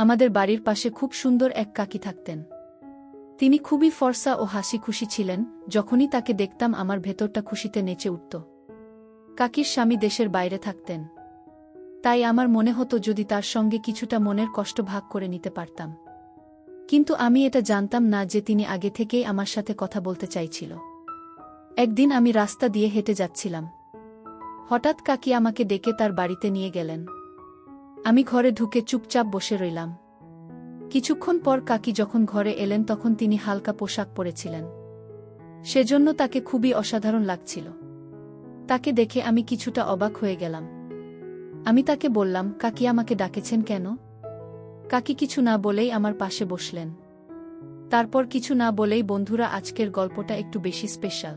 আমাদের বাড়ির পাশে খুব সুন্দর এক কাকি থাকতেন। তিনি খুবই ফর্সা ও হাসি খুশি ছিলেন। যখনই তাকে দেখতাম আমার ভেতরটা খুশিতে নেচে উঠত। কাকির স্বামী দেশের বাইরে থাকতেন, তাই আমার মনে হতো যদি তার সঙ্গে কিছুটা মনের কষ্ট ভাগ করে নিতে পারতাম। কিন্তু আমি এটা জানতাম না যে তিনি আগে থেকেই আমার সাথে কথা বলতে চাইছিল। একদিন আমি রাস্তা দিয়ে হেঁটে যাচ্ছিলাম। হঠাৎ কাকি আমাকে ডেকে তার বাড়িতে নিয়ে গেলেন। আমি ঘরে ঢুকে চুপচাপ বসে রইলাম। কিছুক্ষণ পর কাকি যখন ঘরে এলেন তখন তিনি হালকা পোশাক পরেছিলেন। সেজন্য তাকে খুবই অসাধারণ লাগছিল। তাকে দেখে আমি কিছুটা অবাক হয়ে গেলাম। আমি তাকে বললাম, কাকি আমাকে ডাকেছেন কেন? কাকি কিছু না বলেই আমার পাশে বসলেন। তারপর কিছু না বলেই, বন্ধুরা, আজকের গল্পটা একটু বেশি স্পেশাল,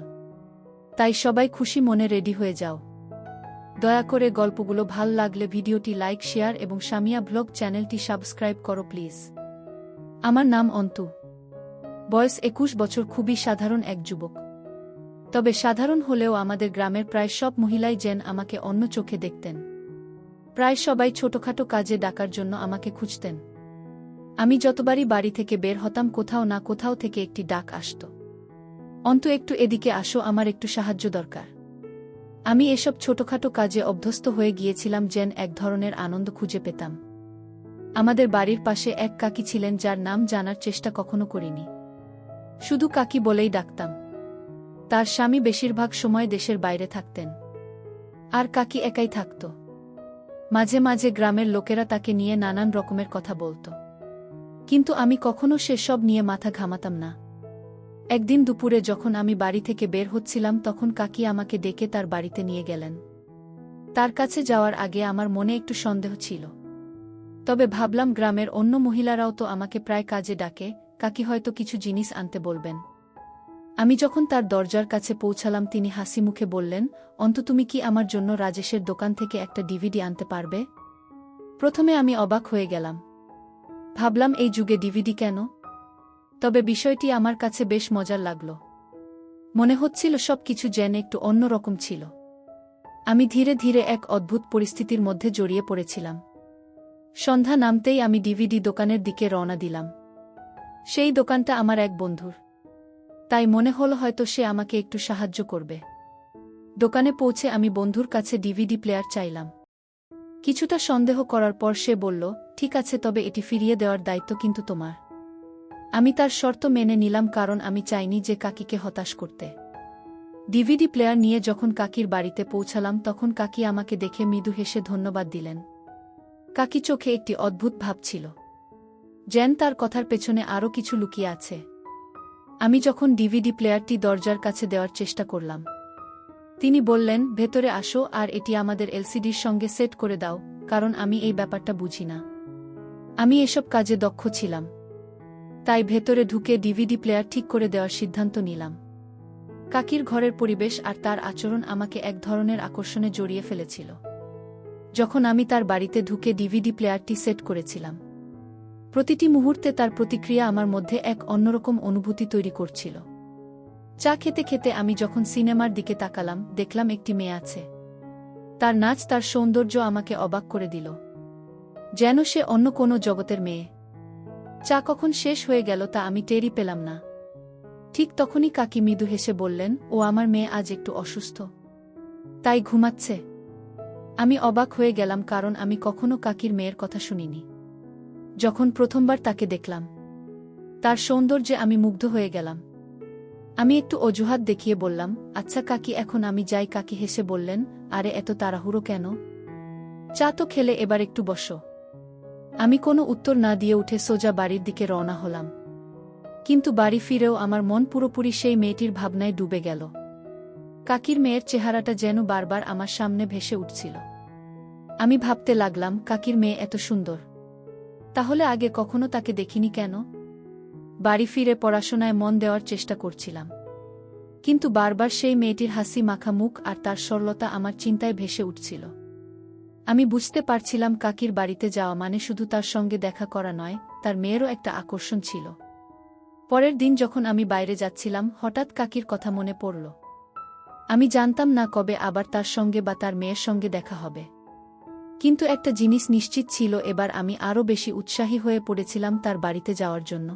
তাই সবাই খুশি মনে রেডি হয়ে যাও। দয়া করে গল্পগুলো ভাল লাগলে ভিডিওটি লাইক, শেয়ার এবং সামিয়া ব্লগ চ্যানেলটি সাবস্ক্রাইব করো প্লিজ। আমার নাম অন্তু। বয়স 21 বছর। খুবই সাধারণ এক যুবক। তবে সাধারণ হলেও আমাদের গ্রামের প্রায় সব মহিলাই যেন আমাকে অন্য চোখে দেখতেন। প্রায় সবাই ছোটখাটো কাজে ডাকার জন্য আমাকে খুঁজতেন। আমি যতবারই বাড়ি থেকে বের হতাম কোথাও না কোথাও থেকে একটি ডাক আসত, অন্তু একটু এদিকে আসো, আমার একটু সাহায্য দরকার। আমি এসব ছোটখাটো কাজে অভ্যস্ত হয়ে গিয়েছিলাম, যেন এক ধরনের আনন্দ খুঁজে পেতাম। আমাদের বাড়ির পাশে এক কাকি ছিলেন যার নাম জানার চেষ্টা কখনো করিনি, শুধু কাকি বলেই ডাকতাম। তার স্বামী বেশিরভাগ সময় দেশের বাইরে থাকতেন, আর কাকি একাই থাকত। মাঝে মাঝে গ্রামের লোকেরা তাকে নিয়ে নানান রকমের কথা বলত, কিন্তু আমি কখনো সেসব নিয়ে মাথা ঘামাতাম না। একদিন দুপুরে যখন আমি বাড়ি থেকে বের হচ্ছিলাম তখন কাকি আমাকে ডেকে তার বাড়িতে নিয়ে গেলেন। তার কাছে যাওয়ার আগে আমার মনে একটু সন্দেহ ছিল, তবে ভাবলাম গ্রামের অন্য মহিলারাও তো আমাকে প্রায় কাজে ডাকে, কাকি হয়তো কিছু জিনিস আনতে বলবেন। আমি যখন তার দরজার কাছে পৌঁছালাম তিনি হাসি মুখে বললেন, অন্তু, তুমি কি আমার জন্য রাজেশের দোকান থেকে একটা ডিভিডি আনতে পারবে? প্রথমে আমি অবাক হয়ে গেলাম। ভাবলাম, এই যুগে ডিভিডি কেন? তবে বিষয়টি আমার কাছে বেশ মজার লাগল। মনে হচ্ছিল সব কিছু যেন একটু অন্যরকম ছিল। আমি ধীরে ধীরে এক অদ্ভুত পরিস্থিতির মধ্যে জড়িয়ে পড়েছিলাম। সন্ধ্যা নামতেই আমি ডিভিডি দোকানের দিকে রওনা দিলাম। সেই দোকানটা আমার এক বন্ধুর, তাই মনে হলো হয়তো সে আমাকে একটু সাহায্য করবে। দোকানে পৌঁছে আমি বন্ধুর কাছে ডিভিডি প্লেয়ার চাইলাম। কিছুটা সন্দেহ করার পর সে বলল, ঠিক আছে, তবে এটি ফিরিয়ে দেওয়ার দায়িত্ব কিন্তু তোমার। আমি তার শর্ত মেনে নিলাম, কারণ আমি চাইনি যে কাকিকে হতাশ করতে। ডিভিডি প্লেয়ার নিয়ে যখন কাকির বাড়িতে পৌঁছালাম তখন কাকি আমাকে দেখে মৃদু হেসে ধন্যবাদ দিলেন। কাকি চোখে একটি অদ্ভুত ভাব ছিল, যেন তার কথার পেছনে আরও কিছু লুকিয়ে আছে। আমি যখন ডিভিডি প্লেয়ারটি দরজার কাছে দেওয়ার চেষ্টা করলাম, তিনি বললেন, ভেতরে আসো আর এটি আমাদের এলসিডির সঙ্গে সেট করে দাও, কারণ আমি এই ব্যাপারটা বুঝি না। আমি এসব কাজে দক্ষ ছিলাম, তাই ভেতরে ঢুকে ডিভিডি প্লেয়ার ঠিক করে দেওয়ার সিদ্ধান্ত নিলাম। কাকির ঘরের পরিবেশ আর তার আচরণ আমাকে এক ধরনের আকর্ষণে জড়িয়ে ফেলেছিল। যখন আমি তার বাড়িতে ঢুকে ডিভিডি প্লেয়ারটি সেট করেছিলাম, প্রতিটি মুহূর্তে তার প্রতিক্রিয়া আমার মধ্যে এক অন্যরকম অনুভূতি তৈরি করছিল। চা খেতে খেতে আমি যখন সিনেমার দিকে তাকালাম, দেখলাম একটি মেয়ে আছে। তার নাচ, তার সৌন্দর্য আমাকে অবাক করে দিল, যেন সে অন্য কোনো জগতের মেয়ে। চা কখন শেষ হয়ে গেল তা আমি টেরই পেলাম না। ঠিক তখনই কাকি মৃদু হেসে বললেন, ও আমার মেয়ে আজ একটু অসুস্থ, তাই ঘুমাচ্ছে। আমি অবাক হয়ে গেলাম, কারণ আমি কখনো কাকির মেয়ের কথা শুনিনি। যখন প্রথমবার তাকে দেখলাম, তার সৌন্দর্যে আমি মুগ্ধ হয়ে গেলাম। আমি একটু অজুহাত দেখিয়ে বললাম, আচ্ছা কাকি, এখন আমি যাই। কাকি হেসে বললেন, আরে এত তাড়াহুড়ো কেন? চা তো খেলে, এবার একটু বসো। আমি কোনো উত্তর না দিয়ে উঠে সোজা বাড়ির দিকে রওনা হলাম। কিন্তু বাড়ি ফিরেও আমার মন পুরোপুরি সেই মেয়েটির ভাবনায় ডুবে গেল। কাকির মেয়ের চেহারাটা যেন বারবার আমার সামনে ভেসে উঠছিল। আমি ভাবতে লাগলাম, কাকির মেয়ে এত সুন্দর, তাহলে আগে কখনো তাকে দেখিনি কেন? বাড়ি ফিরে পড়াশোনায় মন দেওয়ার চেষ্টা করছিলাম, কিন্তু বারবার সেই মেয়েটির হাসি মাখা মুখ আর তার সরলতা আমার চিন্তায় ভেসে উঠছিল। আমি বুঝতে পারছিলাম কাকির বাড়িতে যাওয়া মানে শুধু তার সঙ্গে দেখা করা নয়, তার মেয়েরও একটা আকর্ষণ ছিল। পরের দিন যখন আমি বাইরে যাচ্ছিলাম, হঠাৎ কাকির কথা মনে পড়ল। আমি জানতাম না কবে আবার তার সঙ্গে বা তার মেয়ের সঙ্গে দেখা হবে। কিন্তু একটা জিনিস নিশ্চিত ছিল, এবার আমি আরও বেশি উৎসাহী হয়ে পড়েছিলাম তার বাড়িতে যাওয়ার জন্য।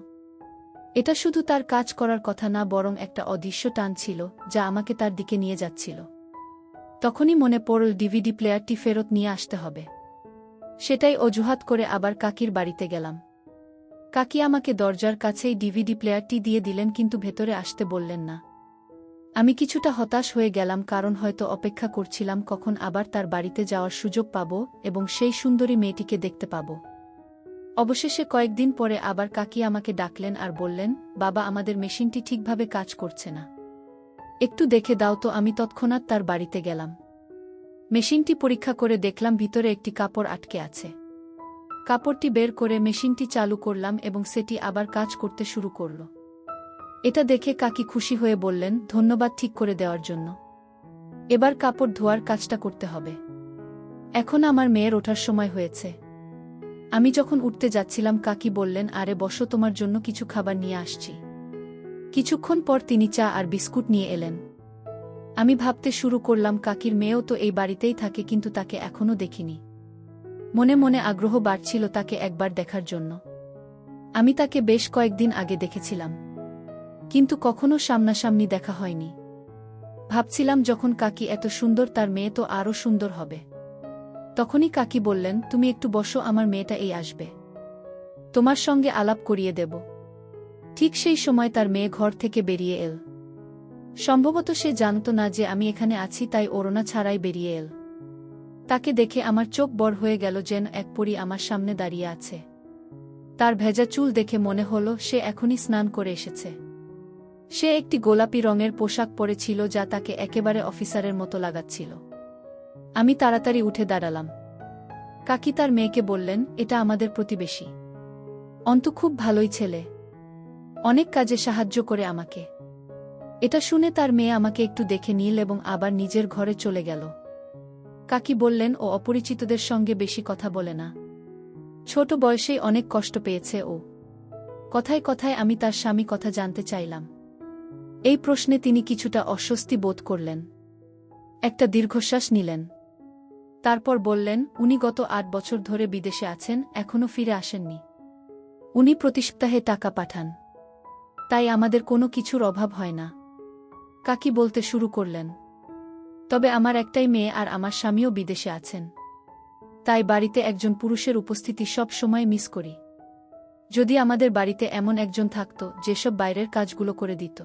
এটা শুধু তার কাজ করার কথা না, বরং একটা অদৃশ্য টান ছিল যা আমাকে তার দিকে নিয়ে যাচ্ছিল। তখনই মনে পড়ল ডিভিডি প্লেয়ারটি ফেরত নিয়ে আসতে হবে। সেটাই অজুহাত করে আবার কাকির বাড়িতে গেলাম। কাকি আমাকে দরজার কাছেই ডিভিডি প্লেয়ারটি দিয়ে দিলেন, কিন্তু ভেতরে আসতে বললেন না। আমি কিছুটা হতাশ হয়ে গেলাম, কারণ হয়তো অপেক্ষা করছিলাম কখন আবার তার বাড়িতে যাওয়ার সুযোগ পাব এবং সেই সুন্দরী মেয়েটিকে দেখতে পাব। অবশেষে কয়েকদিন পরে আবার কাকি আমাকে ডাকলেন আর বললেন, বাবা, আমাদের মেশিনটি ঠিকভাবে কাজ করছে না, একটু দেখে দাও তো। আমি তৎক্ষণাৎ তার বাড়িতে গেলাম। মেশিনটি পরীক্ষা করে দেখলাম ভিতরে একটি কাপড় আটকে আছে। কাপড়টি বের করে মেশিনটি চালু করলাম এবং সেটি আবার কাজ করতে শুরু করল। এটা দেখে কাকি খুশি হয়ে বললেন, ধন্যবাদ ঠিক করে দেওয়ার জন্য। এবার কাপড় ধোয়ার কাজটা করতে হবে। এখন আমার মেয়ের ওঠার সময় হয়েছে। আমি যখন উঠতে যাচ্ছিলাম কাকি বললেন, আরে বসো, তোমার জন্য কিছু খাবার নিয়ে আসছি। কিছুক্ষণ পর তিনি চা আর বিস্কুট নিয়ে এলেন। আমি ভাবতে শুরু করলাম, কাকির মেয়েও তো এই বাড়িতেই থাকে, কিন্তু তাকে এখনও দেখিনি। মনে মনে আগ্রহ বাড়ছিল তাকে একবার দেখার জন্য। আমি তাকে বেশ কয়েকদিন আগে দেখেছিলাম, কিন্তু কখনো সামনাসামনি দেখা হয়নি। ভাবছিলাম, যখন কাকি এত সুন্দর, তার মেয়ে তো আরও সুন্দর হবে। তখনই কাকি বললেন, তুমি একটু বসো, আমার মেয়েটা এই আসবে, তোমার সঙ্গে আলাপ করিয়ে দেব। ঠিক সেই সময় তার মেয়ে ঘর থেকে বেরিয়ে এল। সম্ভবত সে জানত না যে আমি এখানে আছি, তাই ওড়না ছাড়াই বেরিয়ে এল। তাকে দেখে আমার চোখ বড় হয়ে গেল, যেন এক পরী আমার সামনে দাঁড়িয়ে আছে। তার ভেজা চুল দেখে মনে হলো সে এখনই স্নান করে এসেছে। সে একটি গোলাপি রঙের পোশাক পরেছিল যা তাকে একেবারে অফিসারের মতো লাগাচ্ছিল। আমি তাড়াতাড়ি উঠে দাঁড়ালাম। কাকি তার মেয়েকে বললেন, এটা আমাদের প্রতিবেশী, অন্তু খুব ভালোই ছেলে, অনেক কাজে সাহায্য করে আমাকে। এটা শুনে তার মেয়ে আমাকে একটু দেখে নিল এবং আবার নিজের ঘরে চলে গেল। কাকি বললেন, ও অপরিচিতদের সঙ্গে বেশি কথা বলে না, ছোট বয়সেই অনেক কষ্ট পেয়েছে ও। কথায় কথায় আমি তার স্বামী কথা জানতে চাইলাম। এই প্রশ্নে তিনি কিছুটা অস্বস্তি বোধ করলেন। একটা দীর্ঘশ্বাস নিলেন। তারপর বললেন, উনি গত 8 বছর ধরে বিদেশে আছেন, এখনো ফিরে আসেননি। উনি প্রতি সপ্তাহে টাকা পাঠান, তাই আমাদের কোনো কিছুর অভাব হয় না। কাকি বলতে শুরু করলেন, তবে আমার একটাই মেয়ে আর আমার স্বামীও বিদেশে আছেন, তাই বাড়িতে একজন পুরুষের উপস্থিতি সব সময় মিস করি। যদি আমাদের বাড়িতে এমন একজন থাকত যেসব বাইরের কাজগুলো করে দিত।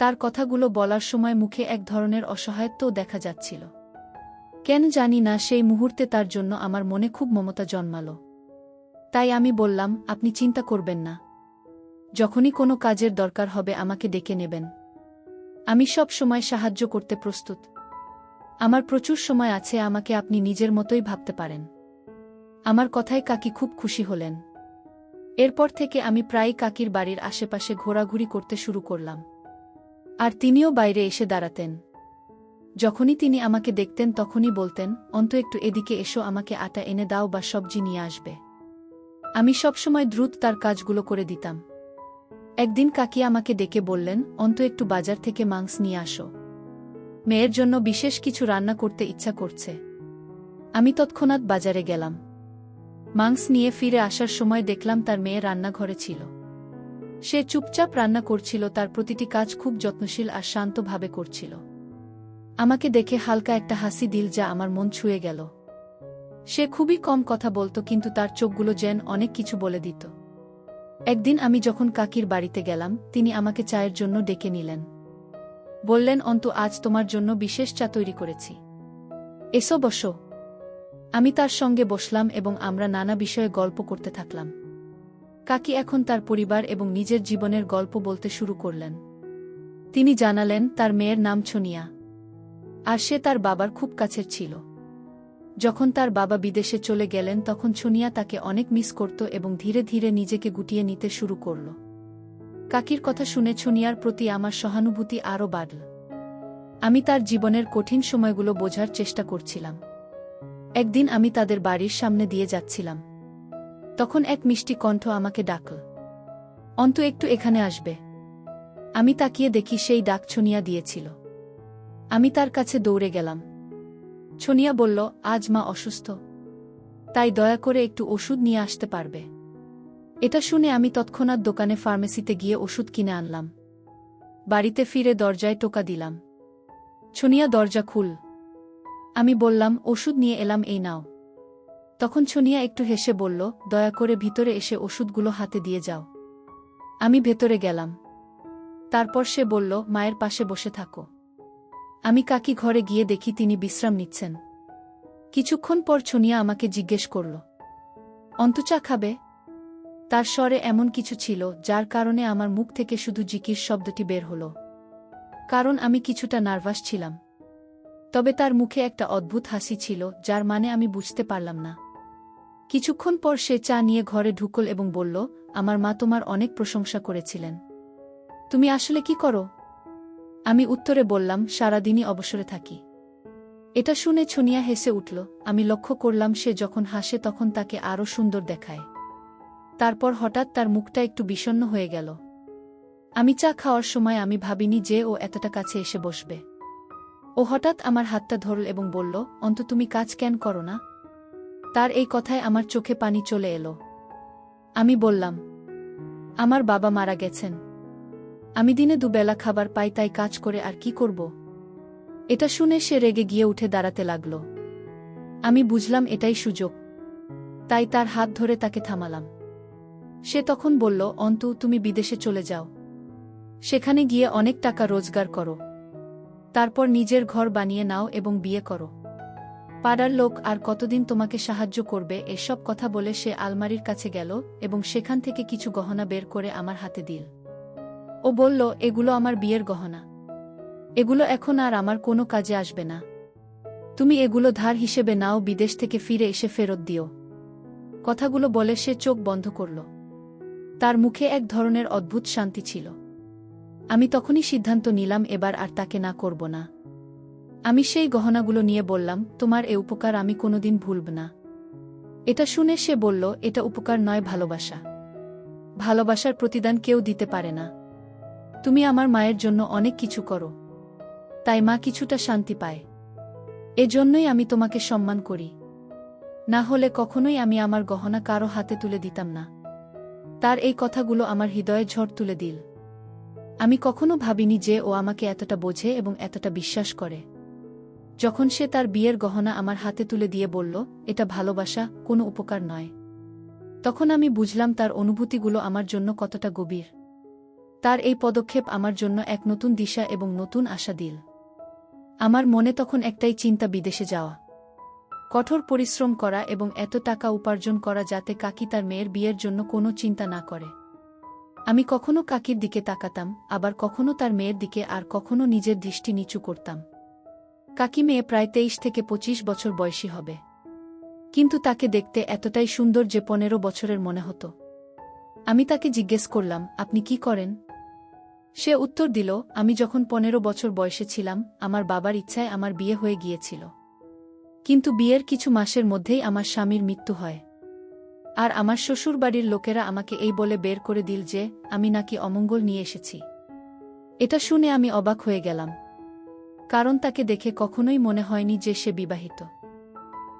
তার কথাগুলো বলার সময় মুখে এক ধরনের অসহায়ত্বও দেখা যাচ্ছিল। কেন জানি না, সেই মুহূর্তে তার জন্য আমার মনে খুব মমতা জন্মালো। তাই আমি বললাম, আপনি চিন্তা করবেন না, যখনই কোনো কাজের দরকার হবে আমাকে ডেকে নেবেন। আমি সব সময় সাহায্য করতে প্রস্তুত। আমার প্রচুর সময় আছে, আমাকে আপনি নিজের মতোই ভাবতে পারেন। আমার কথায় কাকি খুব খুশি হলেন। এরপর থেকে আমি প্রায়ই কাকির বাড়ির আশেপাশে ঘোরাঘুরি করতে শুরু করলাম, আর তিনিও বাইরে এসে দাঁড়াতেন। যখনই তিনি আমাকে দেখতেন তখনই বলতেন, অন্ত একটু এদিকে এসো, আমাকে আটা এনে দাও বা সবজি নিয়ে আসবে। আমি সবসময় দ্রুত তার কাজগুলো করে দিতাম। একদিন কাকি আমাকে ডেকে বললেন, অন্ত একটু বাজার থেকে মাংস নিয়ে আসো, মেয়ের জন্য বিশেষ কিছু রান্না করতে ইচ্ছা করছে। আমি তৎক্ষণাৎ বাজারে গেলাম। মাংস নিয়ে ফিরে আসার সময় দেখলাম তার মেয়ে রান্নাঘরে ছিল। সে চুপচাপ রান্না করছিল, তার প্রতিটি কাজ খুব যত্নশীল আর শান্তভাবে করছিল। আমাকে দেখে হালকা একটা হাসি দিল যা আমার মন ছুঁয়ে গেল। সে খুবই কম কথা বলতো, কিন্তু তার চোখগুলো যেন অনেক কিছু বলে দিত। একদিন আমি যখন কাকির বাড়িতে গেলাম, তিনি আমাকে চায়ের জন্য ডেকে নিলেন। বললেন, অন্তু, আজ তোমার জন্য বিশেষ চা তৈরি করেছি, এসো বসো। আমি তার সঙ্গে বসলাম এবং আমরা নানা বিষয়ে গল্প করতে থাকলাম। কাকি এখন তার পরিবার এবং নিজের জীবনের গল্প বলতে শুরু করলেন। তিনি জানালেন তার মেয়ের নাম সোনিয়া, আর সে তার বাবার খুব কাছের ছিল। যখন তার বাবা বিদেশে চলে গেলেন তখন সোনিয়া তাকে অনেক মিস করত এবং ধীরে ধীরে নিজেকে গুটিয়ে নিতে শুরু করল। কাকির কথা শুনে সোনিয়ার প্রতি আমার সহানুভূতি আরও বাড়ল। আমি তার জীবনের কঠিন সময়গুলো বোঝার চেষ্টা করছিলাম। একদিন আমি তাদের বাড়ির সামনে দিয়ে যাচ্ছিলাম। তখন এক মিষ্টি কণ্ঠ আমাকে ডাকল, অন্তু, একটু এখানে আসবে। আমি তাকিয়ে দেখি সেই ডাক সোনিয়া দিয়েছিল। আমি তার কাছে দৌড়ে গেলাম। সোনিয়া বলল, আজ মা অসুস্থ, তাই দয়া করে একটু ওষুধ নিয়ে আসতে পারবে? এটা শুনে আমি তৎক্ষণাৎ দোকানে ফার্মেসিতে গিয়ে ওষুধ কিনে আনলাম। বাড়িতে ফিরে দরজায় টোকা দিলাম। ছনিয়া, দরজা খুল। আমি বললাম, ওষুধ নিয়ে এলাম, এই নাও। তখন ছনিয়া একটু হেসে বলল, দয়া করে ভিতরে এসে ওষুধগুলো হাতে দিয়ে যাও। আমি ভেতরে গেলাম। তারপর সে বলল, মায়ের পাশে বসে থাকো। আমি কাকি ঘরে গিয়ে দেখি তিনি বিশ্রাম নিচ্ছেন। কিছুক্ষণ পর ছনিয়া আমাকে জিজ্ঞেস করল, অন্তু চা খাবে? তার স্বরে এমন কিছু ছিল যার কারণে আমার মুখ থেকে শুধু জিকির শব্দটি বের হল। কারণ আমি কিছুটা নার্ভাস ছিলাম। তবে তার মুখে একটা অদ্ভুত হাসি ছিল যার মানে আমি বুঝতে পারলাম না। কিছুক্ষণ পর সে চা নিয়ে ঘরে ঢুকল এবং বলল, আমার মা তোমার অনেক প্রশংসা করেছিলেন। তুমি আসলে কি করো? আমি উত্তরে বললাম, সারাদিনই অবসরে থাকি। এটা শুনে ছনিয়া হেসে উঠল। আমি লক্ষ্য করলাম সে যখন হাসে তখন তাকে আরও সুন্দর দেখায়। তারপর হঠাৎ তার মুখটা একটু বিষণ্ণ হয়ে গেল। আমি চা খাওয়ার সময় আমি ভাবিনি যে ও এতটা কাছে এসে বসবে। ও হঠাৎ আমার হাতটা ধরল এবং বলল, অন্তু তুমি কাজ কেন করো না? তার এই কথায় আমার চোখে পানি চলে এলো। আমি বললাম, আমার বাবা মারা গেছেন। আমি দিনে দুবেলা খাবার পাই, তাই কাজ করে আর কি করব? এটা শুনে সে রেগে গিয়ে উঠে দাঁড়াতে লাগল। আমি বুঝলাম এটাই সুযোগ। তাই তার হাত ধরে তাকে থামালাম। সে তখন বলল, অন্তু তুমি বিদেশে চলে যাও। সেখানে গিয়ে অনেক টাকা রোজগার করো। তারপর নিজের ঘর বানিয়ে নাও এবং বিয়ে করো। পাড়ার লোক আর কতদিন তোমাকে সাহায্য করবে? এসব কথা বলে সে আলমারির কাছে গেল এবং সেখান থেকে কিছু গহনা বের করে আমার হাতে দিল। ও বলল, এগুলো আমার বিয়ের গহনা। এগুলো এখন আর আমার কোনো কাজে আসবে না। তুমি এগুলো ধার হিসেবে নাও, বিদেশ থেকে ফিরে এসে ফেরত দিও। কথাগুলো বলে সে চোখ বন্ধ করল। তার মুখে এক ধরনের অদ্ভুত শান্তি ছিল। আমি তখনই সিদ্ধান্ত নিলাম এবার আর তাকে না করব না। আমি সেই গহনাগুলো নিয়ে বললাম, তোমার এ উপকার আমি কোনোদিন ভুলব না। এটা শুনে সে বলল, এটা উপকার নয়, ভালোবাসা। ভালোবাসার প্রতিদান কেউ দিতে পারে না। তুমি আমার মায়ের জন্য অনেক কিছু করো, তাই মা কিছুটা শান্তি পায়। এজন্যই আমি তোমাকে সম্মান করি। না হলে কখনোই আমি আমার গহনা কারো হাতে তুলে দিতাম না। তার এই কথাগুলো আমার হৃদয়ে ঝড় তুলে দিল। আমি কখনো ভাবিনি যে ও আমাকে এতটা বোঝে এবং এতটা বিশ্বাস করে। যখন সে তার বিয়ের গহনা আমার হাতে তুলে দিয়ে বলল, এটা ভালোবাসা, কোনো উপকার নয়, তখন আমি বুঝলাম তার অনুভূতিগুলো আমার জন্য কতটা গভীর। তার এই পদক্ষেপ আমার জন্য এক নতুন দিশা এবং নতুন আশা দিল। আমার মনে তখন একটাই চিন্তা, বিদেশে যাওয়া, কঠোর পরিশ্রম করা এবং এত টাকা উপার্জন করা যাতে কাকি তার মেয়ের বিয়ের জন্য কোনো চিন্তা না করে। আমি কখনো কাকির দিকে তাকাতাম, আবার কখনো তার মেয়ের দিকে, আর কখনো নিজের দৃষ্টি নিচু করতাম। কাকি মেয়ে প্রায় 23 থেকে 25 বছর বয়সী হবে, কিন্তু তাকে দেখতে এতটাই সুন্দর যে 15 বছরের মনে হতো। আমি তাকে জিজ্ঞেস করলাম, আপনি কি করেন? সে উত্তর দিল, আমি যখন 15 বছর বয়সে ছিলাম আমার বাবার ইচ্ছায় আমার বিয়ে হয়ে গিয়েছিল। কিন্তু বিয়ের কিছু মাসের মধ্যেই আমার স্বামীর মৃত্যু হয়। আর আমার শ্বশুরবাড়ির লোকেরা আমাকে এই বলে বের করে দিল যে আমি নাকি অমঙ্গল নিয়ে এসেছি। এটা শুনে আমি অবাক হয়ে গেলাম, কারণ তাকে দেখে কখনোই মনে হয়নি যে সে বিবাহিত।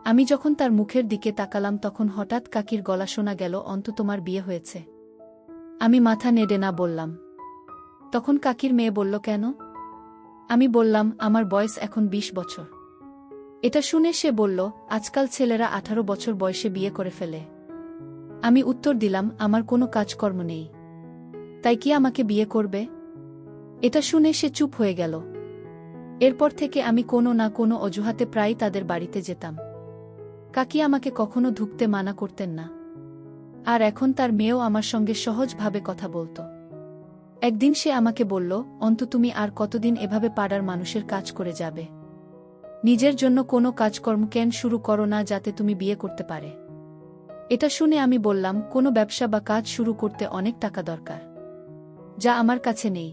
আমি যখন তার মুখের দিকে তাকালাম তখন হঠাৎ কাকির গলা শোনা গেল, অন্তু তোমার বিয়ে হয়েছে? আমি মাথা নেড়ে না বললাম। তখন কাকির মেয়ে বলল, কেন? আমি বললাম, আমার বয়স এখন 20 বছর। এটা শুনে সে বলল, আজকাল ছেলেরা 18 বছর বয়সে বিয়ে করে ফেলে। আমি উত্তর দিলাম, আমার কোনো কাজকর্ম নেই, তাই কি আমাকে বিয়ে করবে? এটা শুনে সে চুপ হয়ে গেল। এরপর থেকে আমি কোনো না কোনো অজুহাতে প্রায় তাদের বাড়িতে যেতাম। কাকি আমাকে কখনো ঢুকতে মানা করতেন না। আর এখন তার মেয়েও আমার সঙ্গে সহজভাবে কথা বলত। একদিন সে আমাকে বলল, অন্তু তুমি আর কতদিন এভাবে পাড়ার মানুষের কাজ করে যাবে? নিজের জন্য কোনো কাজকর্ম কেন শুরু করো না যাতে তুমি বিয়ে করতে পারে? এটা শুনে আমি বললাম, কোনো ব্যবসা বা কাজ শুরু করতে অনেক টাকা দরকার, যা আমার কাছে নেই।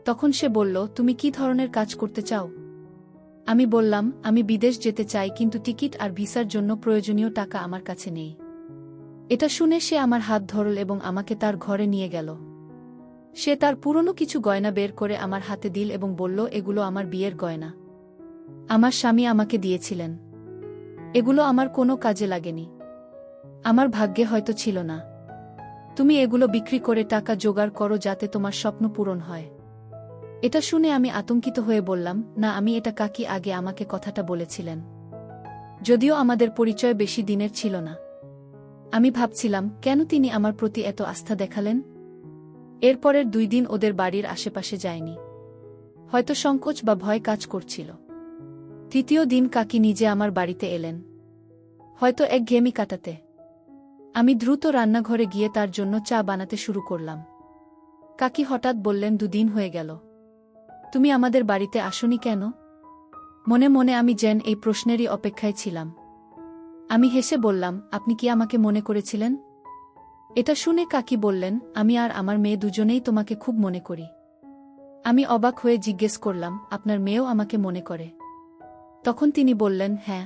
তখন সে বলল, তুমি কি ধরনের কাজ করতে চাও? আমি বললাম, আমি বিদেশ যেতে চাই, কিন্তু টিকিট আর ভিসার জন্য প্রয়োজনীয় টাকা আমার কাছে নেই। এটা শুনে সে আমার হাত ধরল এবং আমাকে তার ঘরে নিয়ে গেল। সে তার পুরনো কিছু গয়না বের করে আমার হাতে দিল এবং বলল, এগুলো আমার বিয়ের গয়না। আমার স্বামী আমাকে দিয়েছিলেন। এগুলো আমার কোনো কাজে লাগেনি। আমার ভাগ্যে হয়তো ছিল না। তুমি এগুলো বিক্রি করে টাকা জোগাড় করো যাতে তোমার স্বপ্ন পূরণ হয়। এটা শুনে আমি আতঙ্কিত হয়ে বললাম, না, আমি এটা কাকি আগে আমাকে কথাটা বলেছিলেন। যদিও আমাদের পরিচয় বেশি দিনের ছিল না। আমি ভাবছিলাম, কেন তিনি আমার প্রতি এত আস্থা দেখালেন। এরপরের 2 দিন ওদের বাড়ির আশেপাশে যায়নি। হয়তো সংকোচ বা ভয় কাজ করছিল। 3য় দিন কাকি নিজে আমার বাড়িতে এলেন। হয়তো একঘেয়েমি কাটাতে। আমি দ্রুত রান্নাঘরে গিয়ে তার জন্য চা বানাতে শুরু করলাম। কাকি হঠাৎ বললেন, 2 দিন হয়ে গেল, তুমি আমাদের বাড়িতে আসোনি কেন? মনে মনে আমি যেন এই প্রশ্নেরই অপেক্ষায় ছিলাম। আমি হেসে বললাম, আপনি কি আমাকে মনে করেছিলেন? এটা শুনে কাকি বললেন, আমি আর আমার মেয়ে দুজনেই তোমাকে খুব মনে করি। আমি অবাক হয়ে জিজ্ঞেস করলাম, আপনার মেয়েও আমাকে মনে করে? তখন তিনি বললেন, হ্যাঁ,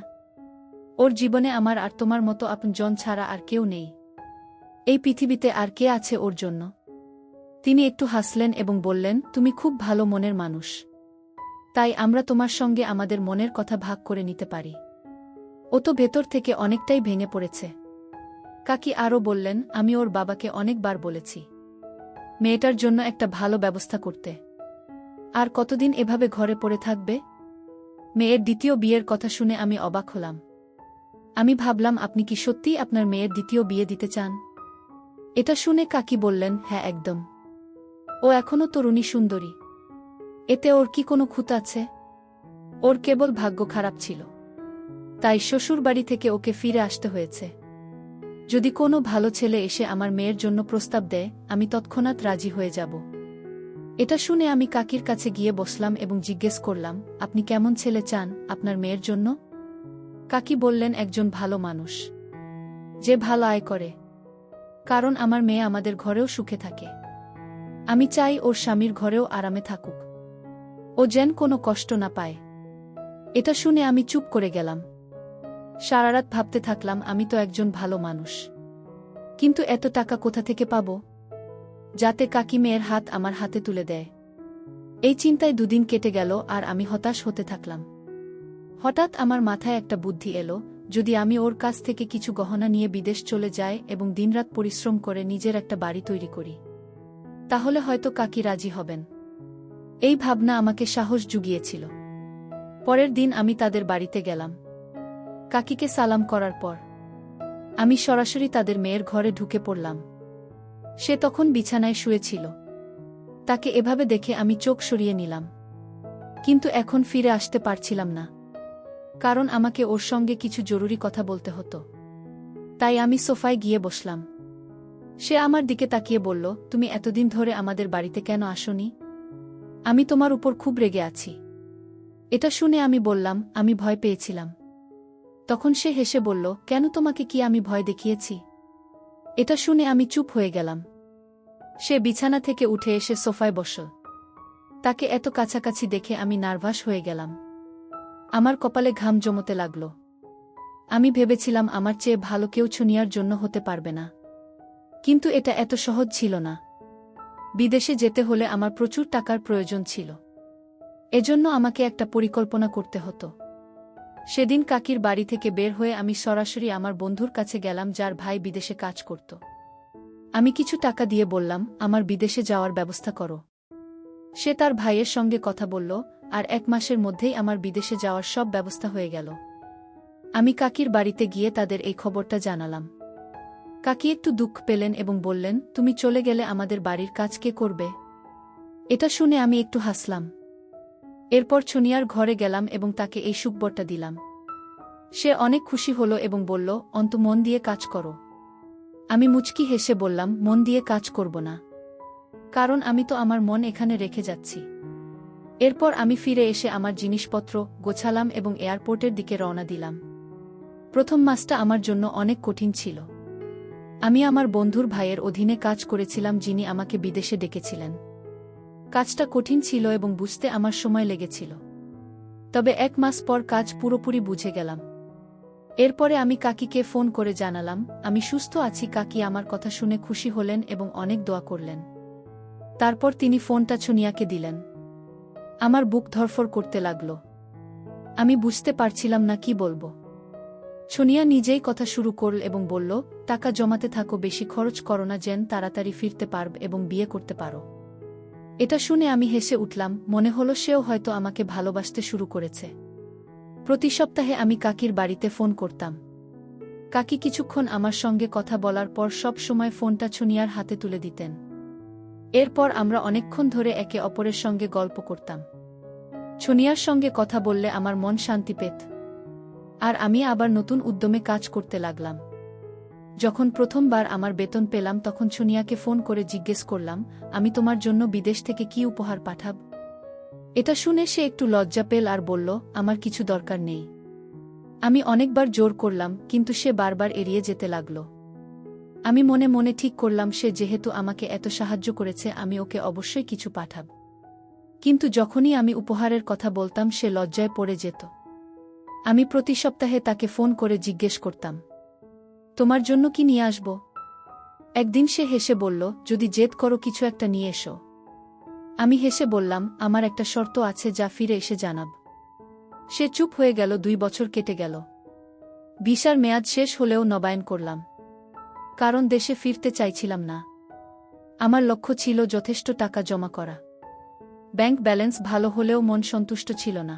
ওর জীবনে আমার আর তোমার মতো আপনজন ছাড়া আর কেউ নেই। এই পৃথিবীতে আর কে আছে ওর জন্য? তিনি একটু হাসলেন এবং বললেন, তুমি খুব ভালো মনের মানুষ। তাই আমরা তোমার সঙ্গে আমাদের মনের কথা ভাগ করে নিতে পারি। ও তো ভেতর থেকে অনেকটাই ভেঙে পড়েছে। কাকি আরও বললেন, আমি ওর বাবাকে অনেকবার বলেছি মেয়েটার জন্য একটা ভালো ব্যবস্থা করতে। আর কতদিন এভাবে ঘরে পড়ে থাকবে? মেয়ের 2য় বিয়ের কথা শুনে আমি অবাক হলাম। আমি ভাবলাম, আপনি কি সত্যিই আপনার মেয়ের 2য় বিয়ে দিতে চান? এটা শুনে কাকি বললেন, হ্যাঁ, একদম। ও এখনও তরুণী সুন্দরী। এতে ওর কি কোনো খুঁত আছে? ওর কেবল ভাগ্য খারাপ ছিল, তাই শ্বশুরবাড়ি থেকে ওকে ফিরে আসতে হয়েছে। যদি কোনো ভালো ছেলে এসে আমার মেয়ের জন্য প্রস্তাব দেয়, আমি তৎক্ষণাৎ রাজি হয়ে যাব। এটা শুনে আমি কাকির কাছে গিয়ে বসলাম এবং জিজ্ঞেস করলাম, আপনি কেমন ছেলে চান আপনার মেয়ের জন্য? কাকি বললেন, একজন ভালো মানুষ, যে ভালো আয় করে। কারণ আমার মেয়ে আমাদের ঘরেও সুখে থাকে। আমি চাই ওর স্বামীর ঘরেও আরামে থাকুক। ও যেন কোনো কষ্ট না পায়। এটা শুনে আমি চুপ করে গেলাম। সারারাত ভাবতে থাকলাম, আমি তো একজন ভালো মানুষ, কিন্তু এত টাকা কোথা থেকে পাব যাতে কাকি মেয়ের হাত আমার হাতে তুলে দেয়? এই চিন্তায় 2 দিন কেটে গেল আর আমি হতাশ হতে থাকলাম। হঠাৎ আমার মাথায় একটা বুদ্ধি এলো, যদি আমি ওর কাছ থেকে কিছু গহনা নিয়ে বিদেশ চলে যাই এবং দিনরাত পরিশ্রম করে নিজের একটা বাড়ি তৈরি করি, তাহলে হয়তো কাকি রাজি হবেন। এই ভাবনা আমাকে সাহস জুগিয়েছিল। পরের দিন আমি তাদের বাড়িতে গেলাম। কাকিকে সালাম করার পর আমি সরাসরি তাদের মেয়ের ঘরে ঢুকে পড়লাম। সে তখন বিছানায় শুয়েছিল। তাকে এভাবে দেখে আমি চোখ সরিয়ে নিলাম। কিন্তু এখন ফিরে আসতে পারছিলাম না, কারণ আমাকে ওর সঙ্গে কিছু জরুরি কথা বলতে হতো। তাই আমি সোফায় গিয়ে বসলাম। সে আমার দিকে তাকিয়ে বলল, তুমি এতদিন ধরে আমাদের বাড়িতে কেন আসোনি? আমি তোমার উপর খুব রেগে আছি। এটা শুনে আমি বললাম, আমি ভয় পেয়েছিলাম। তখন সে হেসে বলল, কেন, তোমাকে কি আমি ভয় দেখিয়েছি? এটা শুনে আমি চুপ হয়ে গেলাম। সে বিছানা থেকে উঠে এসে সোফায় বসল। তাকে এত কাছাকাছি দেখে আমি নার্ভাস হয়ে গেলাম। আমার কপালে ঘাম জমতে লাগল। আমি ভেবেছিলাম আমার চেয়ে ভালো কেউ ছুনিয়ার জন্য হতে পারবে না। কিন্তু এটা এত সহজ ছিল না। বিদেশে যেতে হলে আমার প্রচুর টাকার প্রয়োজন ছিল। এজন্য আমাকে একটা পরিকল্পনা করতে হতো। সেদিন কাকির বাড়ি থেকে বের হয়ে আমি সরাসরি আমার বন্ধুর কাছে গেলাম, যার ভাই বিদেশে কাজ করত। আমি কিছু টাকা দিয়ে বললাম, আমার বিদেশে যাওয়ার ব্যবস্থা করো। সে তার ভাইয়ের সঙ্গে কথা বলল, আর 1 মাসের মধ্যেই আমার বিদেশে যাওয়ার সব ব্যবস্থা হয়ে গেল। আমি কাকির বাড়িতে গিয়ে তাদের এই খবরটা জানালাম। কাকি একটু দুঃখ পেলেন এবং বললেন, তুমি চলে গেলে আমাদের বাড়ির কাজ কে করবে? এটা শুনে আমি একটু হাসলাম। এরপর ছুনিয়ার ঘরে গেলাম এবং তাকে এই সুখবরটা দিলাম। সে অনেক খুশি হল এবং বলল, অন্ত মন দিয়ে কাজ করো। আমি মুচকি হেসে বললাম, মন দিয়ে কাজ করব না, কারণ আমি তো আমার মন এখানে রেখে যাচ্ছি। এরপর আমি ফিরে এসে আমার জিনিসপত্র গোছালাম এবং এয়ারপোর্টের দিকে রওনা দিলাম। প্রথম মাসটা আমার জন্য অনেক কঠিন ছিল। আমি আমার বন্ধুর ভাইয়ের অধীনে কাজ করেছিলাম, যিনি আমাকে বিদেশে ডেকেছিলেন। কাজটা কঠিন ছিল এবং বুঝতে আমার সময় লেগেছিল। তবে 1 মাস পর কাজ পুরোপুরি বুঝে গেলাম। এরপরে আমি কাকিকে ফোন করে জানালাম, আমি সুস্থ আছি। কাকি আমার কথা শুনে খুশি হলেন এবং অনেক দোয়া করলেন। তারপর তিনি ফোনটা ছুনিয়াকে দিলেন। আমার বুক ধড়ফড় করতে লাগল। আমি বুঝতে পারছিলাম না কি বলবো। সোনিয়া নিজেই কথা শুরু করল এবং বলল, টাকা জমাতে থাকো, বেশি খরচ করো না, যেন তাড়াতাড়ি ফিরতে পারব এবং বিয়ে করতে পারো। এটা শুনে আমি হেসে উঠলাম, মনে হলো সেও হয়তো আমাকে ভালোবাসতে শুরু করেছে। প্রতি সপ্তাহে আমি কাকির বাড়িতে ফোন করতাম। কাকি কিছুক্ষণ আমার সঙ্গে কথা বলার পর সব সময় ফোনটা সোনিয়ার হাতে তুলে দিতেন। এরপর আমরা অনেকক্ষণ ধরে একে অপরের সঙ্গে গল্প করতাম। সোনিয়ার সঙ্গে কথা বললে আমার মন শান্তি পেত, আর আমি আবার নতুন উদ্যমে কাজ করতে লাগলাম। যখন প্রথমবার আমার বেতন পেলাম তখন সোনিয়াকে ফোন করে জিজ্ঞেস করলাম, আমি তোমার জন্য বিদেশ থেকে কি উপহার পাঠাব? এটা শুনে সে একটু লজ্জা পেল আর বলল, আমার কিছু দরকার নেই। আমি অনেকবার জোর করলাম, কিন্তু সে বারবার এড়িয়ে যেতে লাগল। আমি মনে মনে ঠিক করলাম, সে যেহেতু আমাকে এত সাহায্য করেছে, আমি ওকে অবশ্যই কিছু পাঠাব। কিন্তু যখনই আমি উপহারের কথা বলতাম সে লজ্জায় পড়ে যেত। আমি প্রতি সপ্তাহে তাকে ফোন করে জিজ্ঞেস করতাম, তোমার জন্য কি নিয়ে আসব? একদিন সে হেসে বলল, যদি জেদ করো কিছু একটা নিয়ে এসো। আমি হেসে বললাম, আমার একটা শর্ত আছে, যা ফিরে এসে জানাব। সে চুপ হয়ে গেল। 2 বছর কেটে গেল। ভিসার মেয়াদ শেষ হলেও নবায়ন করলাম, কারণ দেশে ফিরতে চাইছিলাম না। আমার লক্ষ্য ছিল যথেষ্ট টাকা জমা করা। ব্যাংক ব্যালেন্স ভালো হলেও মন সন্তুষ্ট ছিল না।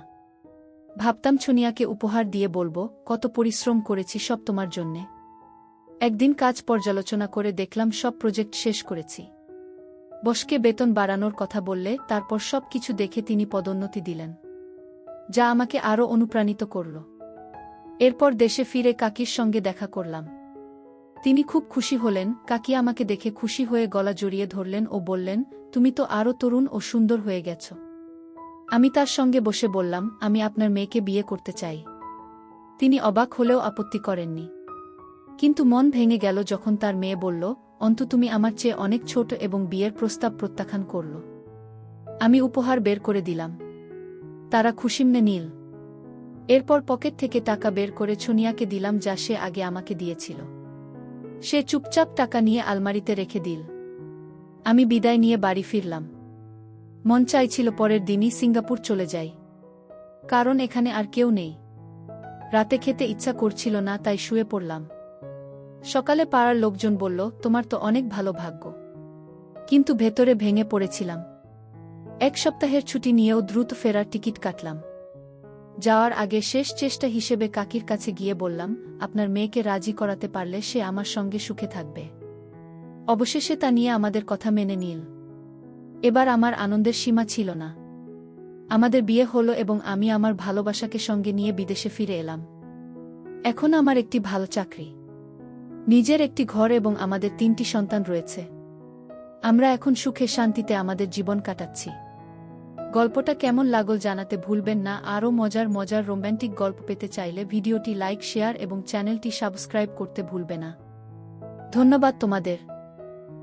ভাবতাম সোনিয়াকে উপহার দিয়ে বলবো, কত পরিশ্রম করেছি সব তোমার জন্যে। একদিন কাজ পর্যালোচনা করে দেখলাম সব প্রজেক্ট শেষ করেছি। বসকে বেতন বাড়ানোর কথা বললে তারপর সব কিছু দেখে তিনি পদোন্নতি দিলেন, যা আমাকে আরও অনুপ্রাণিত করল। এরপর দেশে ফিরে কাকির সঙ্গে দেখা করলাম। তিনি খুব খুশি হলেন। কাকি আমাকে দেখে খুশি হয়ে গলা জড়িয়ে ধরলেন ও বললেন, তুমি তো আরও তরুণ ও সুন্দর হয়ে গেছ। আমি তার সঙ্গে বসে বললাম, আমি আপনার মেয়েকে বিয়ে করতে চাই। তিনি অবাক হলেও আপত্তি করেননি। কিন্তু মন ভেঙে গেল যখন তার মেয়ে বলল, অন্তু তুমি আমার চেয়ে অনেক ছোট, এবং বিয়ের প্রস্তাব প্রত্যাখ্যান করল। আমি উপহার বের করে দিলাম। তারা খুশিমনে নীল। এরপর পকেট থেকে টাকা বের করে সোনিয়াকে দিলাম, যা সে আগে আমাকে দিয়েছিল। সে চুপচাপ টাকা নিয়ে আলমারিতে রেখে দিল। আমি বিদায় নিয়ে বাড়ি ফিরলাম। মন চাইছিল পরের দিনই সিঙ্গাপুর চলে যাই, কারণ এখানে আর কেউ নেই। রাতে খেতে ইচ্ছা করছিল না, তাই শুয়ে পড়লাম। সকালে পাড়ার লোকজন বলল, তোমার তো অনেক ভালো ভাগ্য। কিন্তু ভেতরে ভেঙে পড়েছিলাম। 1 সপ্তাহের ছুটি নিয়েও দ্রুত ফেরার টিকিট কাটলাম। যাওয়ার আগে শেষ চেষ্টা হিসেবে কাকির কাছে গিয়ে বললাম, আপনার মেয়েকে রাজি করাতে পারলে সে আমার সঙ্গে সুখে থাকবে। অবশেষে তা নিয়ে আমাদের কথা মেনে নিল। এবার আমার আনন্দের সীমা ছিল না। আমাদের বিয়ে হলো এবং আমি আমার ভালোবাসাকে সঙ্গে নিয়ে বিদেশে ফিরে এলাম। এখন আমার একটি ভালো চাকরি, নিজের একটি ঘর এবং আমাদের 3টি সন্তান রয়েছে। আমরা এখন সুখে শান্তিতে আমাদের জীবন কাটাচ্ছি। গল্পটা কেমন লাগল জানাতে ভুলবেন না। আরও মজার মজার রোম্যান্টিক গল্প পেতে চাইলে ভিডিওটি লাইক, শেয়ার এবং চ্যানেলটি সাবস্ক্রাইব করতে ভুলবে না। ধন্যবাদ তোমাদের।